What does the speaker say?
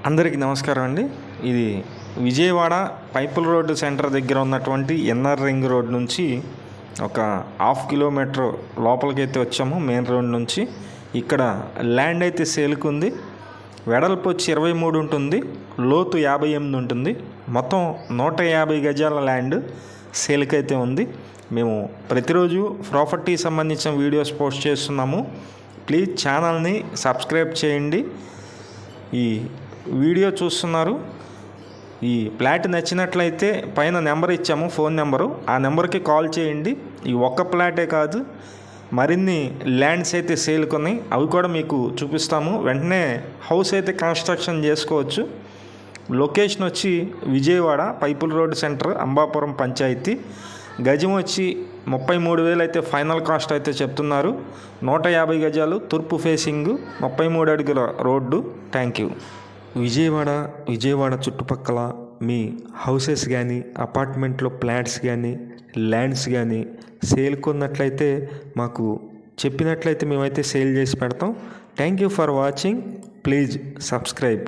అందరికీ నమస్కారం అండి. ఇది విజయవాడ పైపుల్ రోడ్డు సెంటర్ దగ్గర ఉన్నటువంటి ఎన్ఆర్ రింగ్ రోడ్ నుంచి ఒక 1/2 కిలోమీటర్ లోపలికైతే వచ్చాము. మెయిన్ రోడ్ నుంచి ఇక్కడ ల్యాండ్ అయితే సేల్కుంది. వెడల్పు వచ్చి 23 ఉంటుంది, లోతు 58 ఉంటుంది. మొత్తం 150 గజాల ల్యాండ్ సేల్కైతే ఉంది. మేము ప్రతిరోజు ప్రాపర్టీ సంబంధించిన వీడియోస్ పోస్ట్ చేస్తున్నాము. ప్లీజ్ ఛానల్ని సబ్స్క్రైబ్ చేయండి. ఈ వీడియో చూస్తున్నారు, ఈ ప్లాట్ నచ్చినట్లయితే పైన నెంబర్ ఇచ్చాము, ఫోన్ నెంబరు. ఆ నెంబర్కి కాల్ చేయండి. ఈ ఒక్క ప్లాటే కాదు, మరిన్ని ల్యాండ్స్ అయితే సేల్కొని అవి కూడా మీకు చూపిస్తాము. వెంటనే హౌస్ అయితే కన్స్ట్రక్షన్ చేసుకోవచ్చు. లొకేషన్ వచ్చి విజయవాడ పైపుల్ రోడ్ సెంటర్, అంబాపురం పంచాయతీ. గజం వచ్చి 33,000 అయితే ఫైనల్ కాస్ట్ అయితే చెప్తున్నారు. 150 గజాలు, తూర్పు ఫేసింగ్, 33 అడుగుల రోడ్డు. Thank you. విజయవాడ చుట్టుపక్కల మీ హౌసెస్ కానీ, అపార్ట్మెంట్లో ఫ్లాట్స్ కానీ, ల్యాండ్స్ కానీ సేల్ కొన్నట్లయితే మాకు చెప్పినట్లయితే మేమైతే సేల్ చేసి పెడతాం. Thank you for watching. Please subscribe.